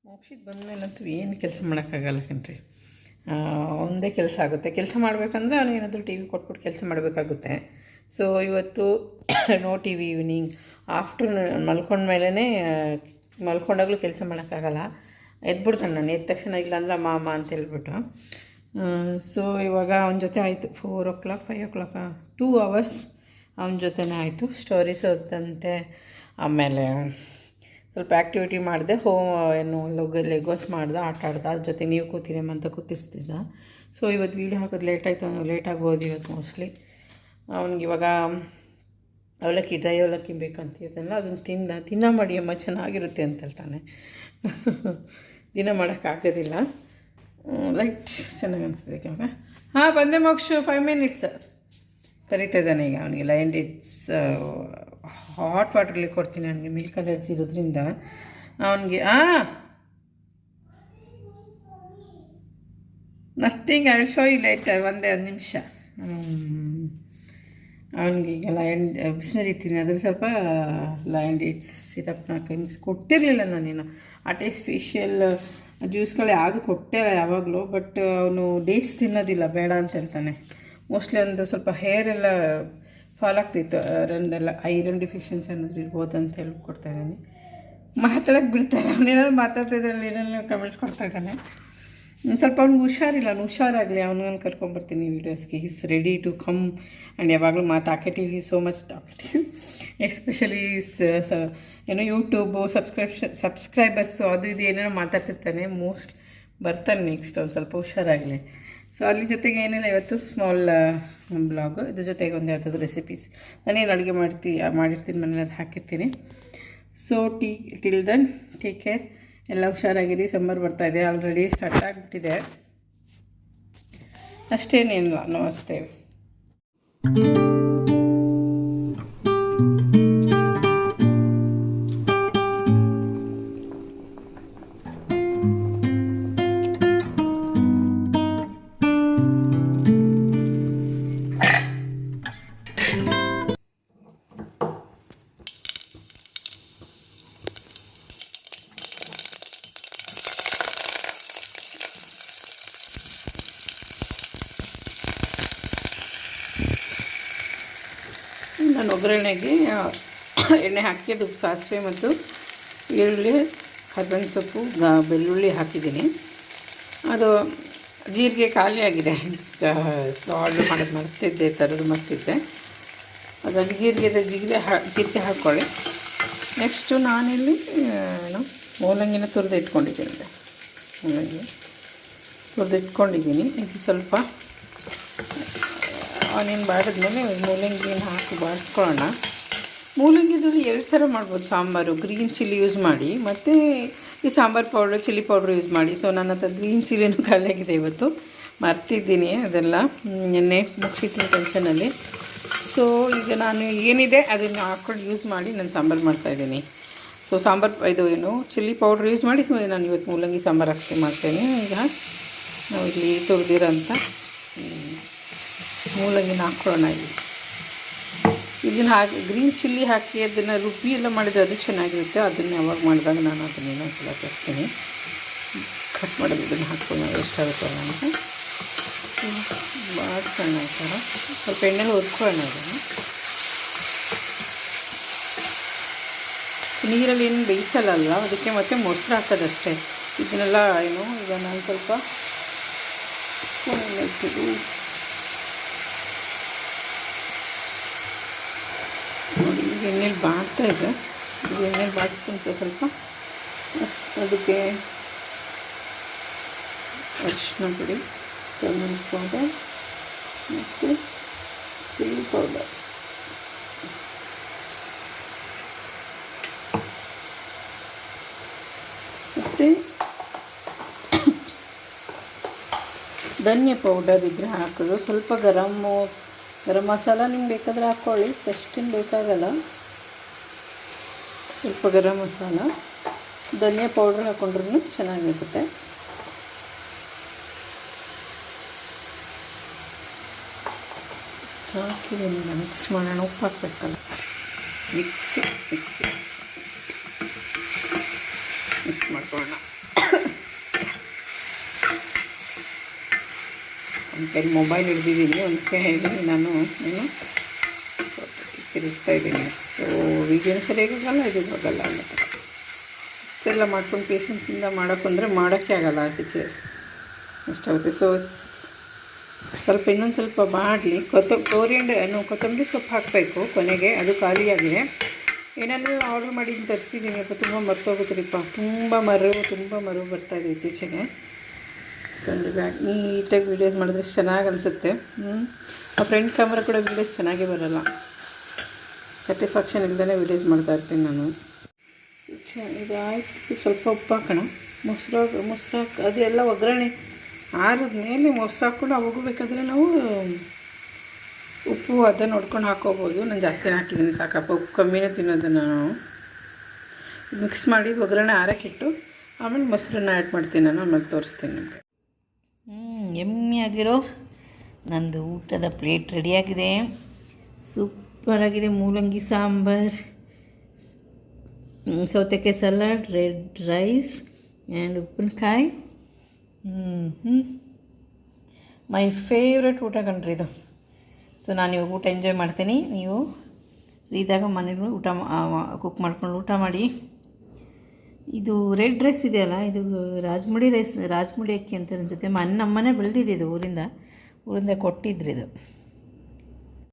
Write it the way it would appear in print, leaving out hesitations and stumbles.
ಮೋಕ್ಷಿತ್ ಬಂದಮೇಲಂತೂ ಏನು ಕೆಲಸ ಮಾಡೋಕ್ಕಾಗಲ್ಲ ಕಣ್ರಿ. ಒಂದೇ ಕೆಲಸ ಆಗುತ್ತೆ. ಕೆಲಸ ಮಾಡಬೇಕಂದ್ರೆ ಅವ್ನು ಏನಾದರೂ ಟಿ ವಿ ಕೊಟ್ಬಿಟ್ಟು ಕೆಲಸ ಮಾಡಬೇಕಾಗುತ್ತೆ. ಸೊ ಇವತ್ತು no TV evening afternoon ಮಲ್ಕೊಂಡ್ಮೇಲೇ ಮಲ್ಕೊಂಡಾಗಲೂ ಕೆಲಸ ಮಾಡೋಕ್ಕಾಗಲ್ಲ. ಎದ್ಬಿಡ್ತಾನೆ. ನಾನು ಎದ್ದ ತಕ್ಷಣ ಇಲ್ಲಾಂದ್ರೆ ಮಾಮ ಅಂತ ಹೇಳ್ಬಿಟ್ಟು. ಸೊ ಇವಾಗ ಅವನ ಜೊತೆ ಆಯಿತು 4 o'clock 5 o'clock 2 hours ಅವನ ಜೊತೆನೇ ಆಯಿತು. ಸ್ಟೋರೀಸ್ ಓದಂತೆ, ಆಮೇಲೆ ಸ್ವಲ್ಪ ಆ್ಯಕ್ಟಿವಿಟಿ ಮಾಡಿದೆ. ಏನು ಲೆಗೋಸ್ ಮಾಡ್ದೆ, ಆಟ ಆಡ್ದೆ. ಅದ್ರ ಜೊತೆ ನೀವು ಕೂತಿರೇಮ ಅಂತ ಕೂತಿಸ್ತಿದ್ದ. ಸೊ ಇವತ್ತು ವೀಡಿಯೋ ಹಾಕೋದು ಲೇಟ್ ಆಯಿತು. ಲೇಟಾಗ್ಬೋದು ಇವತ್ತು ಮೋಸ್ಟ್ಲಿ. ಅವ್ನಿಗೆ ಇವಾಗ ಅವಲಕ್ಕಿ ಡ್ರೈ ಅವಲಕ್ಕಿ ಬೇಕಂತಿದ್ದಲ್ಲ, ಅದನ್ನು ತಿನ್ನ ಮಾಡಿ ಅಮ್ಮ ಚೆನ್ನಾಗಿರುತ್ತೆ ಅಂತ ಹೇಳ್ತಾನೆ. ದಿನ ಮಾಡೋಕ್ಕಾಗೋದಿಲ್ಲ. ಲೈಟ್ ಚೆನ್ನಾಗಿ ಅನಿಸ್ತದೆ ಇವಾಗ. ಹಾಂ ಬಂದೆ ಮೋಕ್ಷು, 5 minutes ಕರೀತಾ ಇದ್ದಾನೆ ಈಗ ಅವನಿಗೆ. ಲೈನ್ ಡೇಟ್ಸ್ ಹಾಟ್ ವಾಟ್ರಲ್ಲಿ ಕೊಡ್ತೀನಿ ಅವನಿಗೆ, ಮಿಲ್ಕ್ ಅಲರ್ಜಿ ಇರೋದ್ರಿಂದ ಅವನಿಗೆ. Nothing, I will show you later. ಒಂದೇ 1 ನಿಮಿಷ. ಅವನಿಗೆ ಈಗ ಬಿಸಿನೀರು ಇಟ್ಟಿದ್ದೀನಿ, ಅದ್ರಲ್ಲಿ ಸ್ವಲ್ಪ ಲಯನ್ ಡೇಟ್ಸ್ ಸಿರಪ್ನ ಕೊಡ್ತಿರ್ಲಿಲ್ಲ ನಾನೇನು. ಆರ್ಟಿಫಿಷಿಯಲ್ ಜ್ಯೂಸ್ಗಳು ಯಾವುದು ಕೊಟ್ಟೇ ಇಲ್ಲ ಯಾವಾಗಲೂ. ಬಟ್ ಅವನು ಡೇಟ್ಸ್ ತಿನ್ನೋದಿಲ್ಲ, ಬೇಡ ಅಂತ ಹೇಳ್ತಾನೆ. ಮೋಸ್ಟ್ಲಿ ಒಂದು ಸ್ವಲ್ಪ ಹೇರ್ ಎಲ್ಲ ಫಾಲ್ ಆಗ್ತಿತ್ತು, ಐರನ್ ಡಿಫಿಷಿಯನ್ಸಿ ಅನ್ನೋದು ಇರ್ಬೋದು ಅಂತ ಹೇಳಿ ಕೊಡ್ತಾಯಿದ್ದಾನೆ. ಮಾತಾಡೋಕ್ಕೆ ಬಿಡ್ತಾಯಿಲ್ಲ. ಅವನೇನಾದ್ರು ಮಾತಾಡ್ತಿದ್ರಲ್ಲಿ ಏನೆಲ್ಲ ಕಮೆಂಟ್ಸ್ ಕೊಡ್ತಾಯಿದ್ದಾನೆ. ಸ್ವಲ್ಪ ಅವ್ನಿಗೆ ಹುಷಾರಿಲ್ಲ, ಅವ್ನು ಹುಷಾರಾಗಲಿ, ಅವನಿಗೆ ಕರ್ಕೊಂಬರ್ತೀನಿ ವೀಡಿಯೋಸ್ಗೆ. Is ready to come. And ಯಾವಾಗಲೂ ಟಾಕೆಟಿವ್, ಈ ಸೋ ಮಚ್ ಟಾಕೆಟಿವ್. ಎಸ್ಪೆಷಲಿ ಏನೋ ಯೂಟ್ಯೂಬು ಸಬ್ಸ್ಕ್ರೈಬರ್ಸು ಅದು ಇದು ಏನೇನೋ ಮಾತಾಡ್ತಿರ್ತಾನೆ. ಮೋಸ್ಟ್ ಬರ್ತಾನೆ ನೆಕ್ಸ್ಟ್. ಒಂದು ಸ್ವಲ್ಪ ಹುಷಾರಾಗಲಿ. ಸೊ ಅಲ್ಲಿ ಜೊತೆಗೆ ಏನಿಲ್ಲ, ಇವತ್ತು ಸ್ಮಾಲ್ ಬ್ಲಾಗು. ಇದ್ರ ಜೊತೆಗೆ ಒಂದು ಯಾವುದಾದ್ರು ರೆಸಿಪೀಸ್ ನಾನೇನು ಅಡುಗೆ ಮಾಡಿರ್ತೀನಿ ಮನೇಲಿ, ಅದು ಹಾಕಿರ್ತೀನಿ. So till then take care. ಎಲ್ಲ ಹುಷಾರಾಗಿರಿ. ಸಮ್ಮರ್ ಬರ್ತಾಯಿದೆ, ಆಲ್ರೆಡಿ ಸ್ಟಾರ್ಟ್ ಆಗಿಬಿಟ್ಟಿದೆ. ಅಷ್ಟೇನೇನಿಲ್ಲ, ನಮಸ್ತೆ. ನಾನು ಒಗ್ಗರಣೆಗೆ ಎಣ್ಣೆ ಹಾಕಿ ಅದು ಸಾಸಿವೆ ಮತ್ತು ಈರುಳ್ಳಿ, ಕರ್ಬೇವಿನ ಸೊಪ್ಪು, ಬೆಳ್ಳುಳ್ಳಿ ಹಾಕಿದ್ದೀನಿ. ಅದು ಜೀರಿಗೆ ಖಾಲಿ ಆಗಿದೆ. ಆರ್ಡ್ರ್ ಮಾಡೋದು ಮರ್ತಿದ್ದೆ, ತರೋದು ಮರ್ತಿದ್ದೆ. ಹಾಗಾಗಿ ಜೀರಿಗೆ ಹಾಕ್ಕೊಳ್ಳಿ. ನೆಕ್ಸ್ಟು ನಾನಿಲ್ಲಿ ಮೂಲಂಗಿನ ತುರಿದು ಇಟ್ಕೊಂಡಿದ್ದೀನಿ. ಇದು ಸ್ವಲ್ಪ ಆನಿಯನ್ ಬಾಡಿದ್ಮೇಲೆ ಮೂಲಂಗಿನ ಹಾಕಿ ಬಾಡಿಸ್ಕೊಳ್ಳೋಣ. ಮೂಲಂಗಿದಲ್ಲಿ 2 ಥರ ಮಾಡ್ಬೋದು ಸಾಂಬಾರು. ಗ್ರೀನ್ ಚಿಲ್ಲಿ ಯೂಸ್ ಮಾಡಿ, ಮತ್ತು ಈ sambar powder, chilli powder use ಮಾಡಿ. ಸೊ ನನ್ನ ಹತ್ರ ಗ್ರೀನ್ ಚಿಲ್ಲಿನೂ ಖಾಲಿಯಾಗಿದೆ, ಇವತ್ತು ಮರ್ತಿದ್ದೀನಿ ಅದೆಲ್ಲ ನೆನ್ನೆ ಮುಗಿಸಿದ್ದೀನಿ ಟೆನ್ಷನಲ್ಲಿ. ಸೊ ಈಗ ನಾನು ಏನಿದೆ ಅದನ್ನು ಹಾಕ್ಕೊಂಡು ಯೂಸ್ ಮಾಡಿ ನಾನು ಸಾಂಬಾರು ಮಾಡ್ತಾಯಿದ್ದೀನಿ. ಸೊ ಚಿಲ್ಲಿ ಪೌಡ್ರ್ ಯೂಸ್ ಮಾಡಿ. ಸೊ ನಾನು ಇವತ್ತು ಮೂಲಂಗಿ ಸಾಂಬಾರು ಮಾಡ್ತೇನೆ. ಈಗ ನಾವು ಇಲ್ಲಿ ತುರಿದಿರೋಂಥ ಮೂಲಂಗಿನ ಹಾಕ್ಕೊಳ್ಳೋಣ. ಇದನ್ನು ಹಾಕಿ ಗ್ರೀನ್ ಚಿಲ್ಲಿ ಹಾಕಿ ಅದನ್ನು ರುಬ್ಬಿ ಎಲ್ಲ ಮಾಡಿದರೆ ಅದು ಚೆನ್ನಾಗಿರುತ್ತೆ. ಅದನ್ನು ಯಾವಾಗ ಮಾಡಿದಾಗ ನಾನು ಅದನ್ನು ಇನ್ನೊಂದ್ಸಲ ತರಿಸ್ತೀನಿ. ಕಟ್ ಮಾಡೋದು ಇದನ್ನು ಹಾಕ್ಕೊಂಡು ಎಷ್ಟಾಗುತ್ತಲ್ಲ ಅಂತ ಭಾಳ ಚೆನ್ನಾಗಿರ್ತಾರೆ. ಸ್ವಲ್ಪ ಎಣ್ಣೆಲಿ ಹುರ್ಕೊಳ್ಳೋಣ ಅದನ್ನು. ನೀರಲ್ಲಿ ಏನು ಬೇಯಿಸಲ್ಲ, ಅದಕ್ಕೆ ಮತ್ತೆ ಮೊಸರು ಹಾಕೋದಷ್ಟೇ. ಇದನ್ನೆಲ್ಲ ಈಗ ನಾನು ಸ್ವಲ್ಪ ನೋಡಿ ಎಣ್ಣೆಲಿ ಬಾಡ್ತಾಯಿದೆ. ಇದು ಎಣ್ಣೆಲಿ ಬಾಡಿಸ್ಕೊಂಡು ಸ್ವಲ್ಪ ಅದಕ್ಕೆ ಅರಿಶಿನ ಪುಡಿ, ಟರ್ಮರಿಕ್ ಪೌಡರ್ ಮತ್ತು ಚಿಲ್ಲಿ ಪೌಡರ್, ಮತ್ತು ಧನಿಯಾ ಪೌಡರ್ ಇದ್ರೆ ಹಾಕೋದು. ಸ್ವಲ್ಪ ಗರಂ ಮಸಾಲ ನಿಮ್ಗೆ ಬೇಕಾದರೆ ಹಾಕ್ಕೊಳ್ಳಿ, ಅಷ್ಟೇನು ಬೇಕಾಗಲ್ಲ. ಸ್ವಲ್ಪ ಗರಂ ಮಸಾಲ, ಧನಿಯಾ ಪೌಡ್ರ್ ಹಾಕ್ಕೊಂಡ್ರೂ ಚೆನ್ನಾಗಿರುತ್ತೆ. ಹಾಕಿದ್ದೀನಿ, ಮಿಕ್ಸ್ ಮಾಡೋಣ. ಉಪ್ಪು ಹಾಕ್ಬೇಕಲ್ಲ, ಮಿಕ್ಸ್ ಮಾಡ್ಕೊಳ್ಳೋಣ. ಒಂದು ಕೈಲಿ ಮೊಬೈಲ್ ಹಿಡ್ದಿದ್ದೀನಿ, ಒಂದು ಕೈಯಲ್ಲಿ ನಾನು ತಿರುಗಿಸ್ತಾ ಇದ್ದೀನಿ. ಸೊ ವೀಡಿಯೋನು ಸರಿಯಾಗಲ್ಲ, ಇದು ಹೋಗಲ್ಲ ಅನ್ನೋದು ಇಷ್ಟೆಲ್ಲ ಮಾಡ್ಕೊಂಡು ಪೇಷನ್ಸಿಂದ ಮಾಡೋಕ್ಕಂದ್ರೆ ಮಾಡೋಕ್ಕೆ ಆಗಲ್ಲ, ಅದಕ್ಕೆ ಇಷ್ಟಾಗುತ್ತೆ. ಸೊ ಸ್ವಲ್ಪ ಇನ್ನೊಂದು ಸ್ವಲ್ಪ ಮಾಡಲಿ. ಕೊತ್ತಂಬರಿ ಸೊಪ್ಪು ಹಾಕಬೇಕು ಕೊನೆಗೆ, ಅದು ಖಾಲಿಯಾಗಿದೆ. ಏನಾದರೂ ಆರ್ಡ್ರ್ ಮಾಡಿ ತರಿಸಿದ್ದೀನಿ ಅಪ್ಪ, ತುಂಬ ಮರ್ತೋಗುತ್ತೀರಿಪ್ಪ, ತುಂಬ ಮರವು ಬರ್ತಾಯಿದೆ ಇತ್ತೀಚೆಗೆ. ಸೊ ಒಂದು ನೀಟಾಗಿ ವೀಡಿಯೋಸ್ ಮಾಡಿದ್ರೆ ಚೆನ್ನಾಗಿ ಅನಿಸುತ್ತೆ. ಆ ಫ್ರಂಟ್ ಕ್ಯಾಮ್ರಾ ಕೂಡ ವೀಡಿಯೋಸ್ ಚೆನ್ನಾಗೇ ಬರೋಲ್ಲ, ಸ್ಯಾಟಿಸ್ಫ್ಯಾಕ್ಷನ್ ಇಲ್ಲದೇ ವೀಡಿಯೋಸ್ ಮಾಡ್ತಾಯಿರ್ತೀನಿ ನಾನು. ಇದಾಯಿತು, ಸ್ವಲ್ಪ ಉಪ್ಪು ಹಾಕೋಣ. ಮೊಸರು ಅದೆಲ್ಲ ಒಗ್ಗರಣೆ ಆರಿದ ಮೇಲೆ ಮೊಸರು ಹಾಕ್ಕೊಂಡು ಹೋಗಬೇಕಾದ್ರೆ ನಾವು ಉಪ್ಪು ಅದನ್ನು ನೋಡ್ಕೊಂಡು ಹಾಕೋಬೋದು. ನಾನು ಜಾಸ್ತಿನೇ ಹಾಕಿದ್ದೀನಿ, ಸಾಕಪ್ಪ, ಉಪ್ಪು ಕಮ್ಮಿನೇ ತಿನ್ನೋದು ನಾನು. ಮಿಕ್ಸ್ ಮಾಡಿ ಒಗ್ಗರಣೆ ಆರಕ್ಕಿಟ್ಟು ಆಮೇಲೆ ಮೊಸರನ್ನ ಆ್ಯಡ್ ಮಾಡ್ತೀನಿ ನಾನು, ಆಮೇಲೆ ತೋರಿಸ್ತೀನಿ ನಿಮಗೆ. ಎಮ್ಮೆಯಾಗಿರೋ ನಂದು ಊಟದ ಪ್ಲೇಟ್ ರೆಡಿಯಾಗಿದೆ. ಸೂಪರಾಗಿದೆ. ಮೂಲಂಗಿ ಸಾಂಬಾರು, ಸೌತೆಕಾಯಿ ಸಲಾಡ್, ರೆಡ್ ರೈಸ್ ಆ್ಯಂಡ್ ಉಪ್ಪಿನಕಾಯಿ. ಮೈ ಫೇವ್ರೆಟ್ ಊಟ ಕಣ್ರಿ ಇದು. ಸೊ ನಾನು ಇವಾಗ ಊಟ ಎಂಜಾಯ್ ಮಾಡ್ತೀನಿ. ನೀವು ಇದ್ದಾಗ ಮನೆಗೂ ಊಟ ಕುಕ್ ಮಾಡ್ಕೊಂಡು ಊಟ ಮಾಡಿ. ಇದು ರೆಡ್ ರೈಸ್ ಇದೆಯಲ್ಲ, ಇದು ರಾಜಮುಡಿ ಅಕ್ಕಿ ಅಂತ ಅನಿಸುತ್ತೆ. ನಮ್ಮನೆ ಬೆಳೆದಿದ್ದು ಊರಿಂದ ಕೊಟ್ಟಿದ್ರು ಇದು.